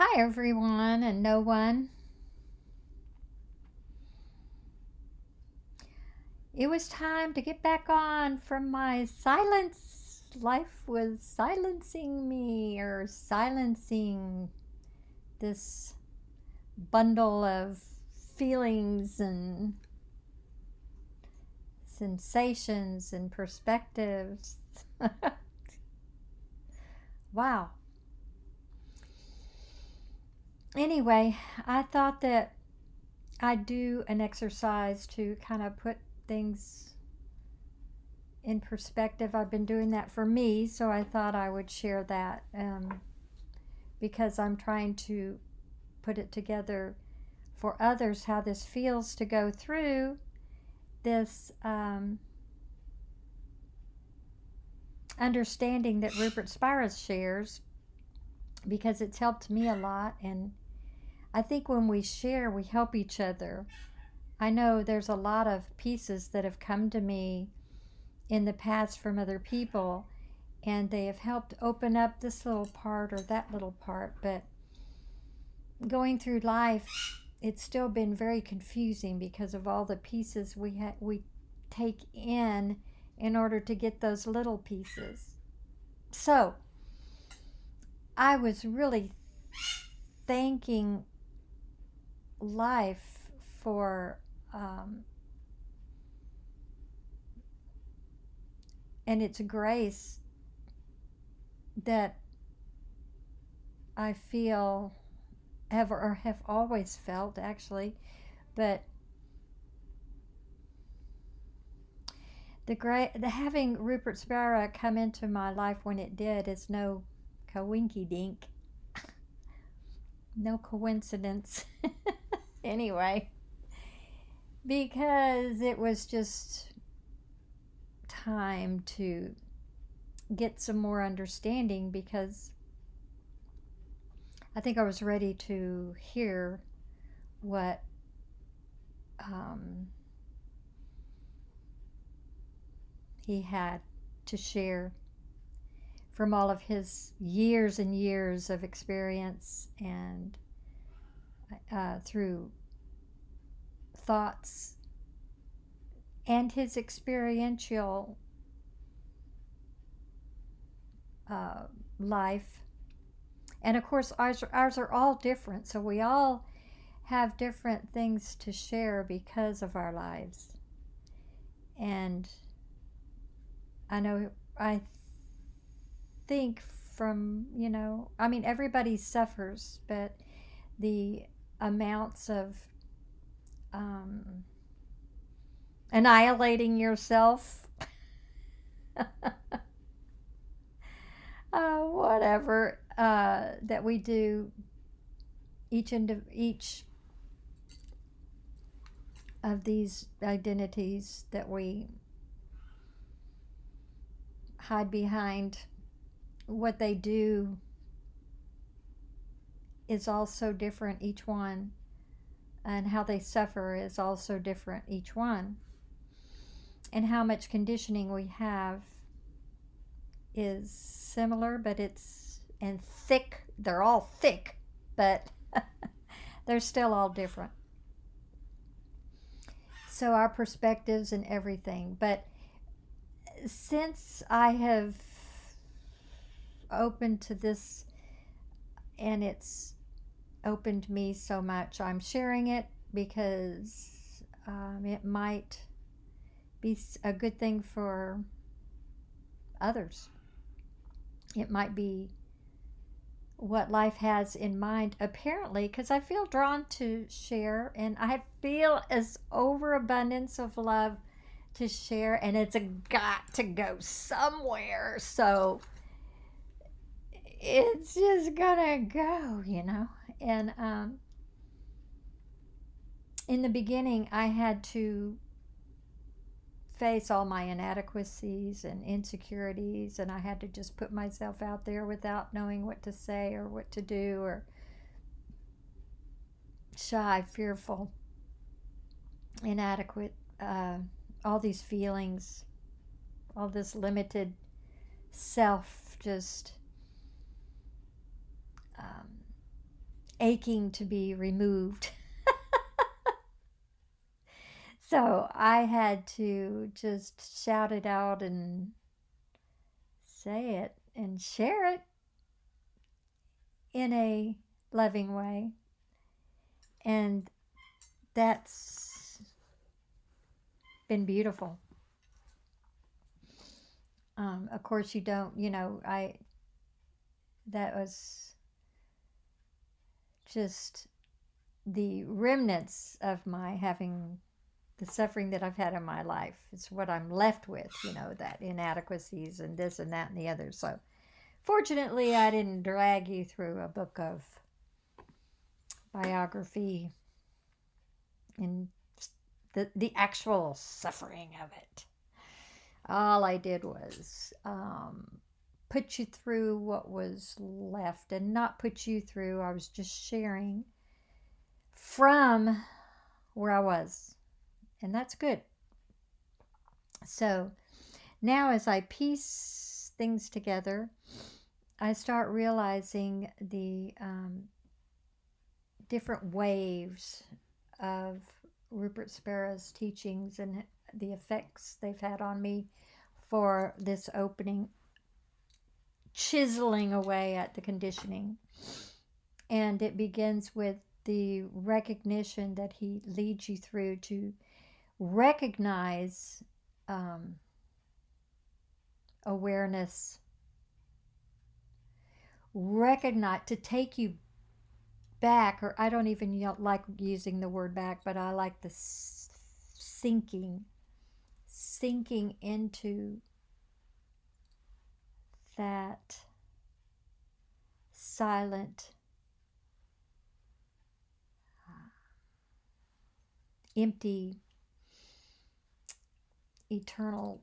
Hi, everyone, and no one. It was time to get back on from my silence. Life was silencing me, or silencing this bundle of feelings and sensations and perspectives. Wow. Anyway, I thought that I'd do an exercise to kind of put things in perspective. I've been doing that for me, so I thought I would share that because I'm trying to put it together for others how this feels to go through this understanding that Rupert Spira shares, because it's helped me a lot. And I think when we share, we help each other. I know there's a lot of pieces that have come to me in the past from other people, and they have helped open up this little part or that little part. But going through life, it's still been very confusing because of all the pieces we take in order to get those little pieces. So I was really thanking life for and its grace that I feel have always felt, actually. But the having Rupert Spira come into my life when it did is no coinky dink, no coincidence. Anyway, because it was just time to get some more understanding, because I think I was ready to hear what he had to share from all of his years and years of experience, and through thoughts and his experiential life. And of course, ours are all different, so we all have different things to share because of our lives. And I think from, I mean, everybody suffers, but the amounts of annihilating yourself, whatever, that we do, each of these identities that we hide behind, what they do is also different, each one, and how they suffer is also different, each one, and how much conditioning we have is similar, but it's and thick. They're all thick, but they're still all different. So our perspectives and everything. But since I have opened to this, and it's opened me so much, I'm sharing it because it might be a good thing for others. It might be what life has in mind, apparently, because I feel drawn to share, and I feel as overabundance of love to share, and it's got to go somewhere. So it's just gonna go. And in the beginning, I had to face all my inadequacies and insecurities, and I had to just put myself out there without knowing what to say or what to do, or shy, fearful, inadequate, all these feelings, all this limited self, just aching to be removed. So I had to just shout it out and say it and share it in a loving way. And that's been beautiful. Of course, you don't, that was just the remnants of my having the suffering that I've had in my life. It's what I'm left with, that inadequacies and this and that and the other. So, fortunately, I didn't drag you through a book of biography and the actual suffering of it. All I did was put you through what was left and not put you through. I was just sharing from where I was, and that's good. So now, as I piece things together, I start realizing the different waves of Rupert Sparrow's teachings and the effects they've had on me for this opening, chiseling away at the conditioning. And it begins with the recognition that he leads you through to recognize awareness, recognize, to take you back, or I don't even like using the word back, but I like the sinking into that silent, empty, eternal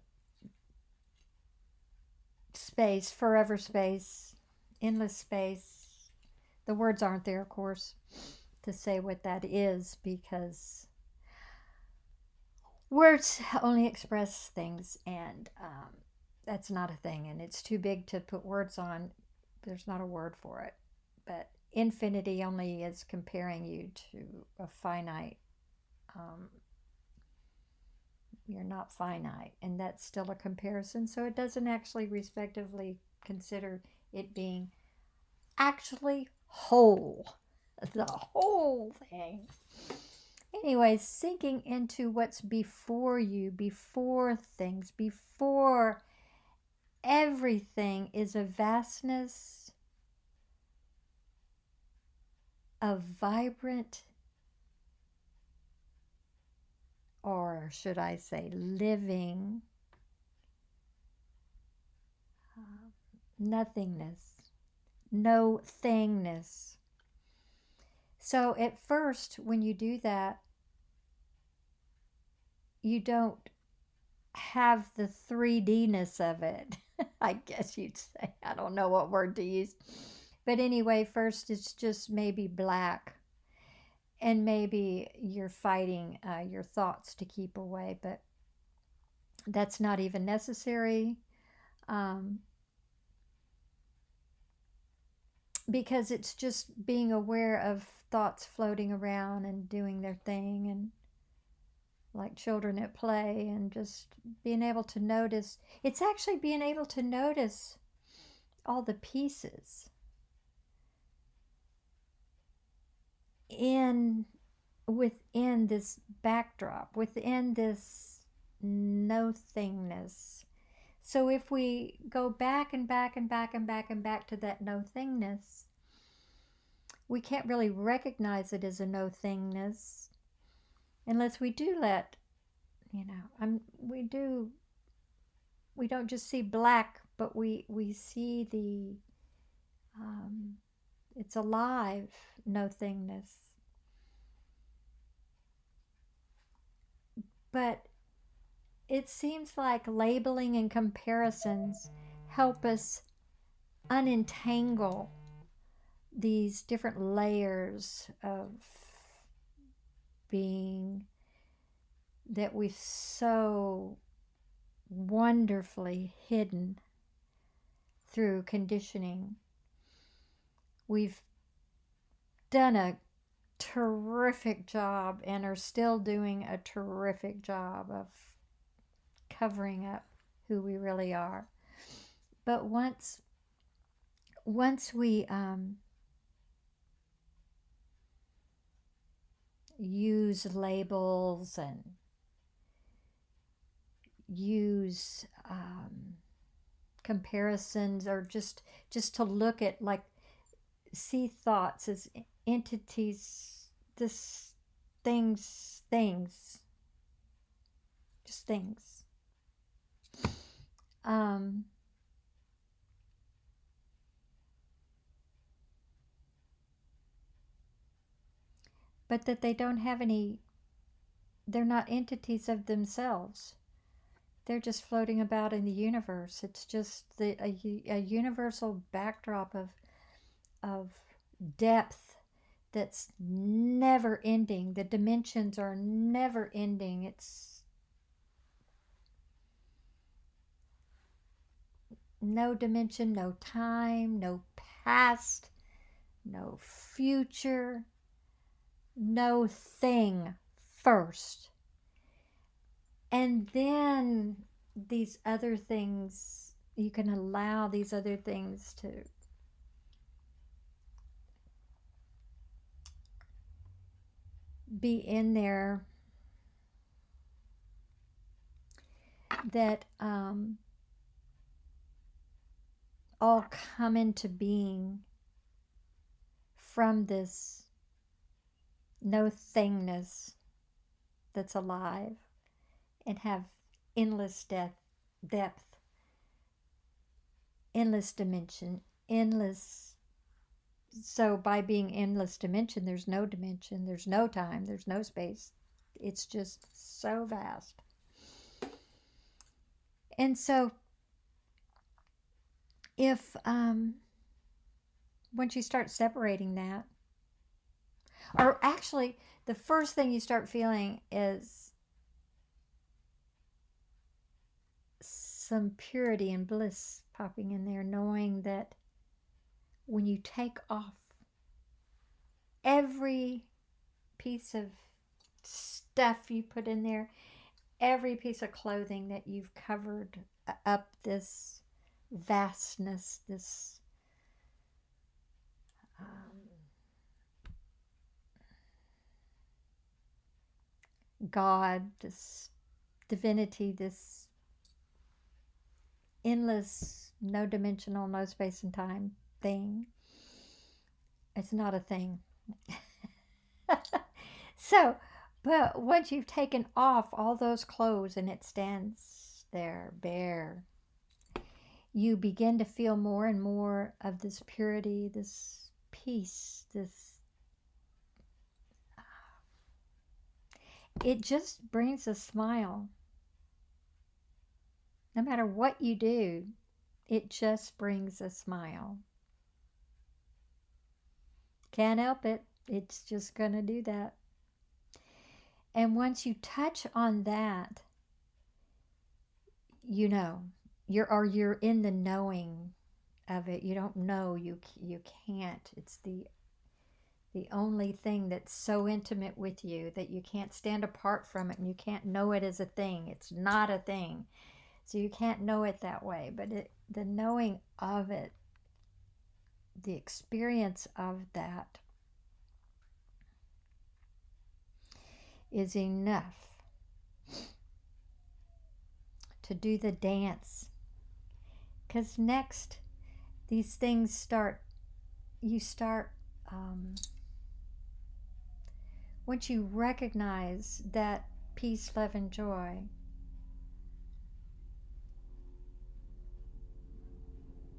space, forever space, endless space. The words aren't there, of course, to say what that is, because words only express things, and that's not a thing, and it's too big to put words on. There's not a word for it. But infinity only is comparing you to a finite. You're not finite, and that's still a comparison, so it doesn't actually respectively consider it being actually whole, the whole thing. Anyway, sinking into what's before you, before things, before everything, is a vastness of vibrant, or should I say living, nothingness, no thingness. So at first, when you do that, you don't have the 3D-ness of it. I guess you'd say. I don't know what word to use. But anyway, first it's just maybe black. And maybe you're fighting your thoughts to keep away, but that's not even necessary. Because it's just being aware of thoughts floating around and doing their thing, and like children at play, and just being able to notice. It's actually being able to notice all the pieces within this backdrop, within this no thingness. So if we go back and back and back and back and back to that no thingness, we can't really recognize it as a no thingness unless we do let, we don't just see black, but we see the, it's alive, no thingness. But it seems like labeling and comparisons help us unentangle these different layers of being that we've so wonderfully hidden through conditioning. We've done a terrific job and are still doing a terrific job of covering up who we really are. But once we use labels and use comparisons, or just to look at, like, see thoughts as entities, this things, just things, but that they don't have any, they're not entities of themselves. They're just floating about in the universe. It's just a universal backdrop of depth that's never ending. The dimensions are never ending. It's no dimension, no time, no past, no future, no thing first. And then these other things, you can allow these other things to be in there, that all come into being from this no thingness that's alive, and have endless depth, endless dimension, endless. So by being endless dimension, there's no time, there's no space. It's just so vast. And so if once you start separating that, or actually the first thing you start feeling is some purity and bliss popping in there, knowing that when you take off every piece of stuff you put in there, every piece of clothing that you've covered up this vastness, this God, this divinity, this endless, no dimensional, no space and time thing. It's not a thing. So, but once you've taken off all those clothes and it stands there bare, you begin to feel more and more of this purity, this peace, this. It just brings a smile. No matter what you do, it just brings a smile. Can't help it. It's just going to do that. And once you touch on that, you know, you're in the knowing of it. You don't know, you can't. It's the only thing that's so intimate with you that you can't stand apart from it, and you can't know it as a thing. It's not a thing. So you can't know it that way, but the knowing of it, the experience of that, is enough to do the dance. Because next, these things you start, once you recognize that peace, love, and joy,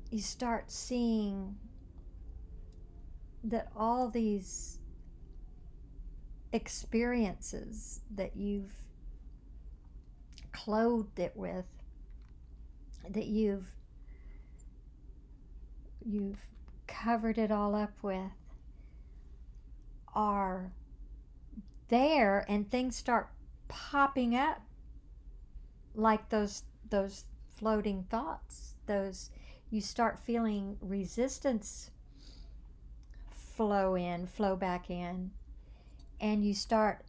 you start seeing that all these experiences that you've clothed it with, that you've covered it all up with, are there, and things start popping up like those floating thoughts. You start feeling resistance flow in, flow back in, and you start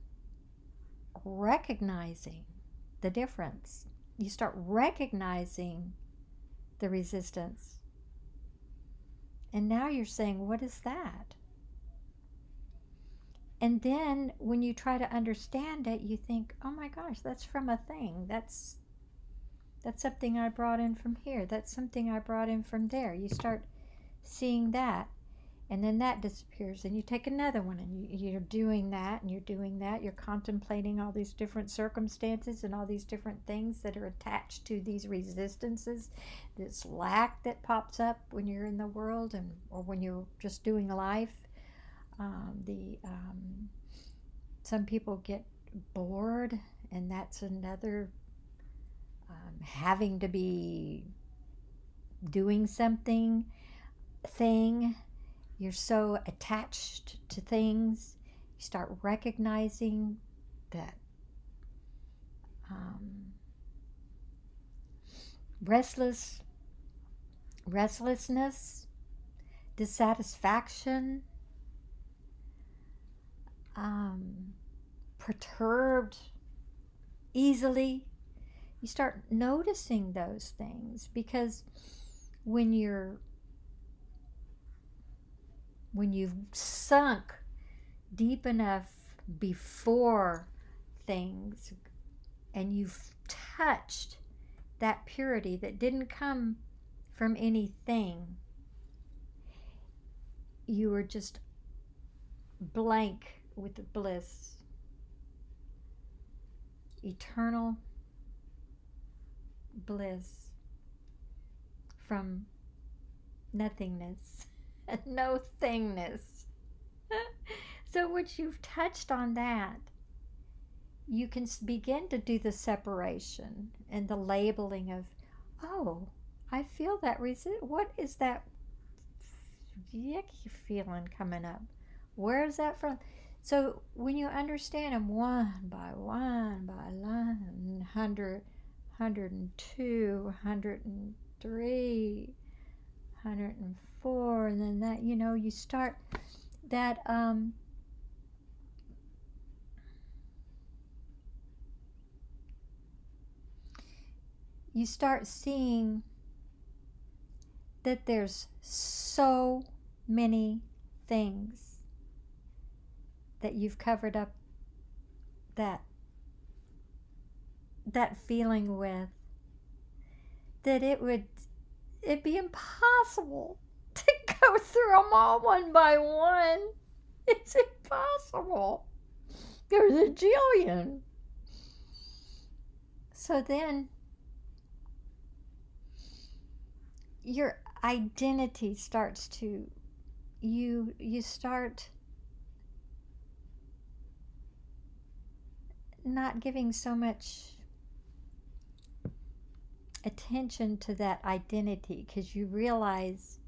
recognizing the difference. You start recognizing the resistance. And now you're saying, what is that? And then when you try to understand it, you think, oh my gosh, that's from a thing. That's something I brought in from here. That's something I brought in from there. You start seeing that, and then that disappears, and you take another one, and you're doing that, and you're doing that. You're contemplating all these different circumstances and all these different things that are attached to these resistances, this lack that pops up when you're in the world, and or when you're just doing life. Some people get bored, and that's another having to be doing something thing. You're so attached to things. You start recognizing that restlessness, dissatisfaction, perturbed easily. You start noticing those things, because when you've sunk deep enough before things, and you've touched that purity that didn't come from anything, you were just blank with bliss, eternal bliss from nothingness, no thingness. So once you've touched on that, you can begin to do the separation and the labeling of, oh, I feel that what is that yucky feeling coming up? Where is that from? So when you understand them one by one, 100, 102, 103, 104, and then that, you start that you start seeing that there's so many things that you've covered up that feeling with, that it'd be impossible to go through them all one by one. It's impossible. There's a jillion. So then your identity starts to, you start not giving so much attention to that identity, because you realize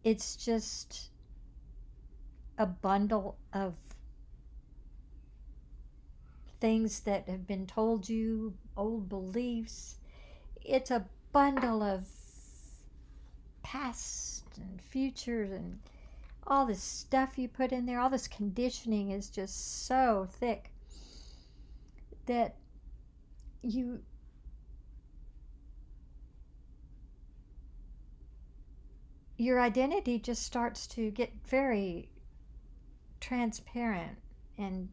it's just a bundle of things that have been told you, old beliefs. It's a bundle of past and futures, and all this stuff you put in there, all this conditioning is just so thick that your identity just starts to get very transparent, and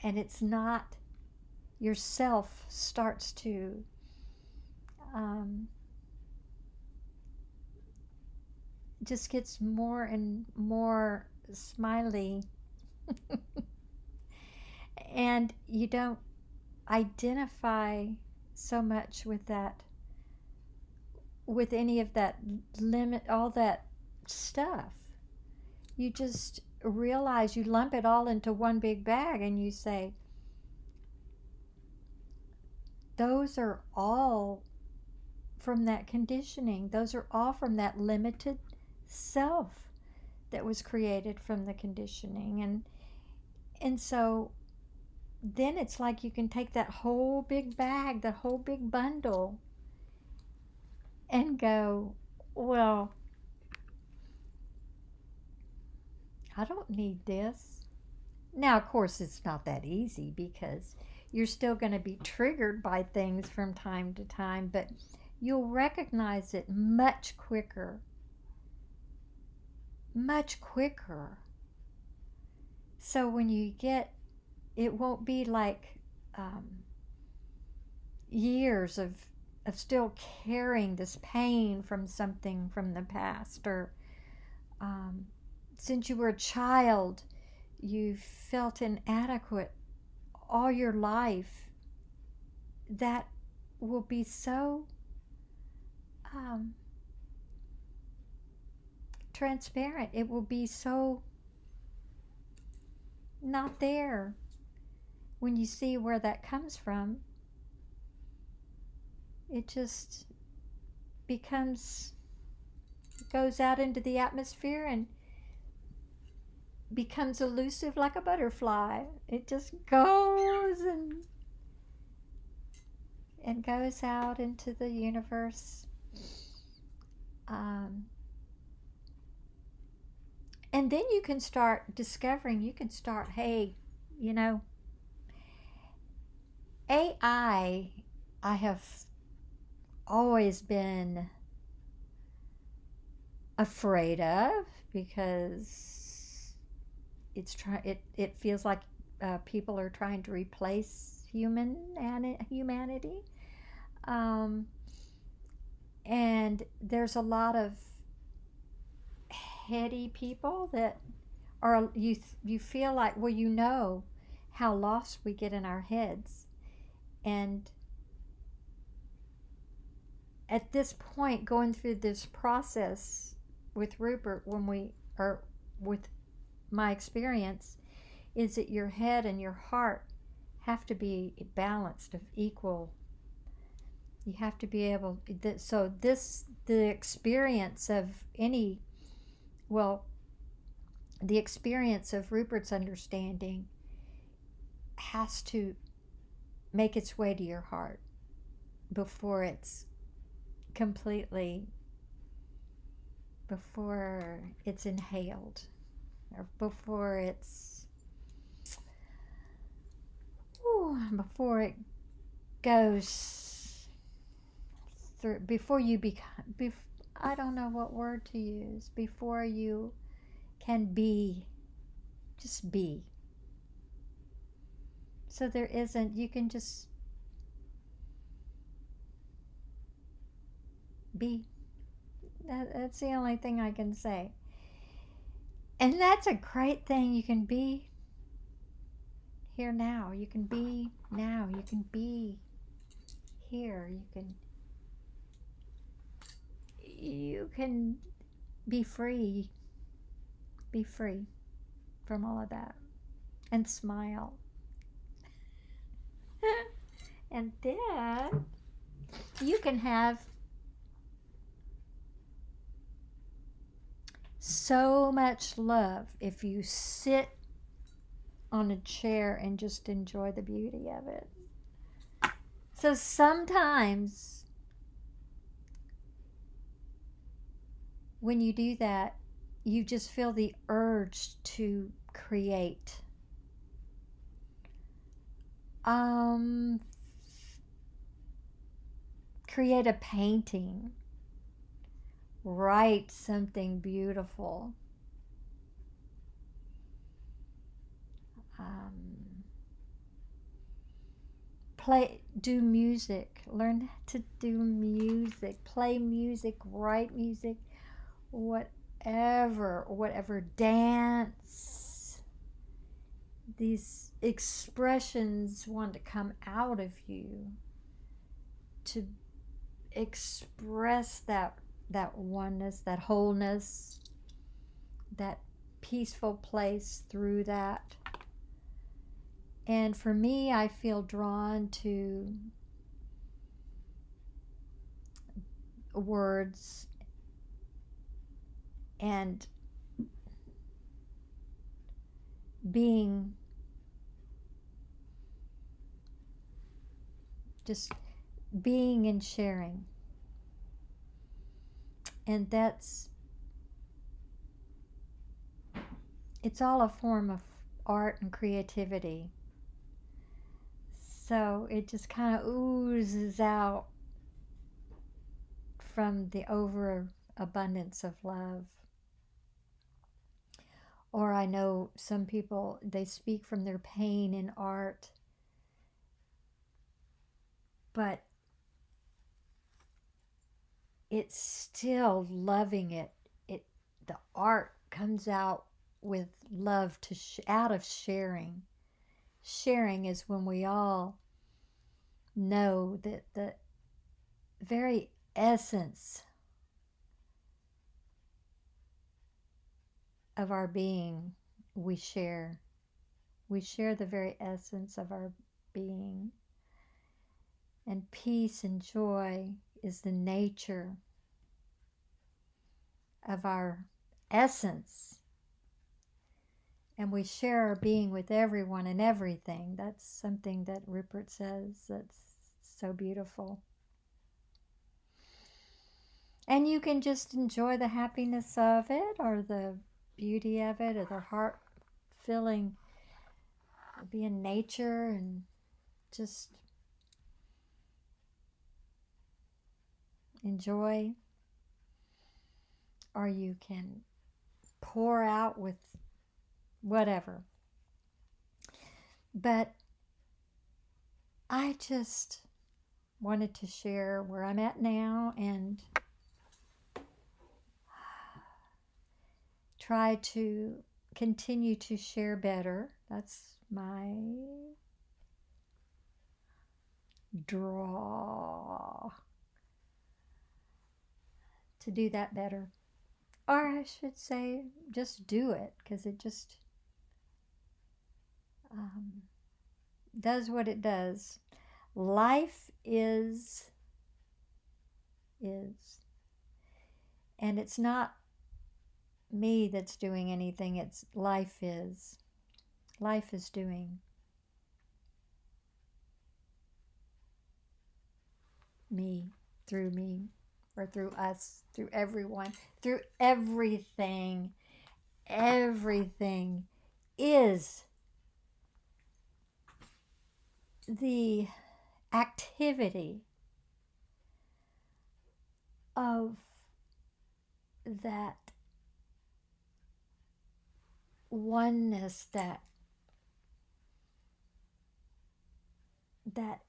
it's not, yourself starts to just gets more and more smiley. And you don't identify so much with that, with any of that limit, all that stuff. You just realize, you lump it all into one big bag, and you say, those are all from that conditioning. Those are all from that limited self that was created from the conditioning. And so then it's like you can take that whole big bag, the whole big bundle, and go, Well, I don't need this. Now, of course, it's not that easy because you're still going to be triggered by things from time to time, but you'll recognize it much quicker. Much quicker. So when you get, it won't be like um, years of still carrying this pain from something from the past, or um, since you were a child, you felt inadequate all your life. That will be so um, transparent. It will be so not there when you see where that comes from. It just becomes, goes out into the atmosphere and becomes elusive like a butterfly. It just goes and goes out into the universe. Um, and then you can start discovering, you can start, hey, you know, I have always been afraid of because it feels like people are trying to replace humanity, um, and there's a lot of heady people that are you feel like, well, you know how lost we get in our heads. And at this point, going through this process with Rupert, when we are with my experience, is that your head and your heart have to be balanced, of equal. You have to be able, so this, the experience of any, well, the experience of Rupert's understanding has to make its way to your heart before it's completely, before it's inhaled, or before it's, before it goes through, before you become, I don't know what word to use, before you can be, just be. So there isn't, you can just be. That's the only thing I can say. And that's a great thing. You can be here now. You can be now. You can be here. You can be free. Be free from all of that. And smile. And then you can have so much love if you sit on a chair and just enjoy the beauty of it. So sometimes when you do that, you just feel the urge to create. Create a painting, write something beautiful, do music, learn to do music, play music, write music, whatever, dance. These expressions want to come out of you to express that oneness, that wholeness, that peaceful place through that. And for me, I feel drawn to words and being, just being and sharing. And it's all a form of art and creativity. So it just kind of oozes out from the overabundance of love. Or I know some people, they speak from their pain in art, but it's still loving it. The art comes out with love out of sharing. Sharing is when we all know that the very essence of our being we share. We share the very essence of our being. And peace and joy is the nature of our essence. And we share our being with everyone and everything. That's something that Rupert says that's so beautiful. And you can just enjoy the happiness of it, or the beauty of it, or the heart filling, be in nature and just enjoy. Or you can pour out with whatever. But I just wanted to share where I'm at now and try to continue to share better. That's my draw, to do that better. Or I should say, just do it, because it just does what it does. Life is. And it's not me that's doing anything, it's life is. Life is doing. Me, or through us, through everyone, through everything. Everything is the activity of that oneness, that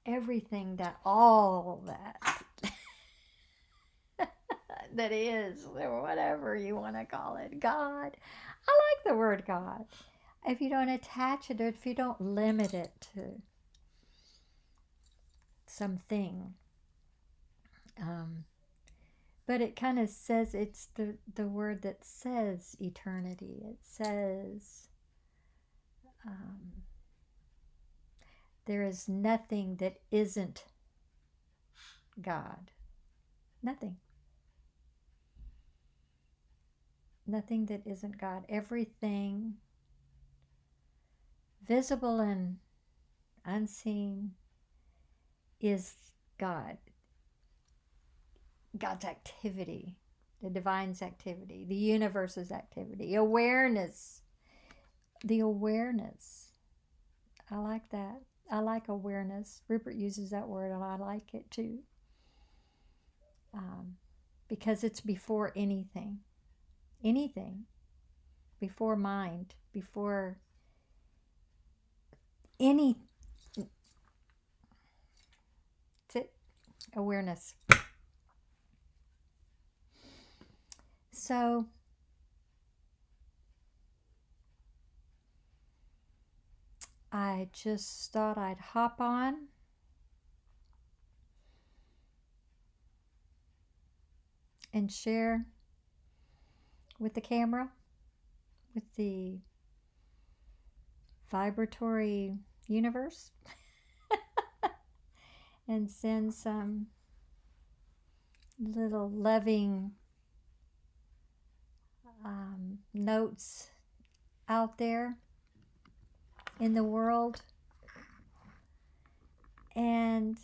everything, that all that that is, or whatever you want to call it, God. I like the word God. If you don't attach it, or if you don't limit it to something, but it kind of says, it's the word that says eternity. It says there is nothing that isn't God. Nothing. Nothing that isn't God. Everything, visible and unseen, is God. God's activity, the divine's activity, the universe's activity, awareness. The awareness. I like that. I like awareness. Rupert uses that word, and I like it too. Because it's before anything. Anything. Before mind. Before any. That's it. Awareness. So I just thought I'd hop on and share with the camera, with the vibratory universe, and send some little loving notes out there in the world, and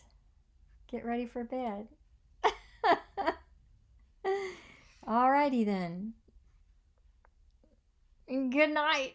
get ready for bed. Alrighty then. Good night.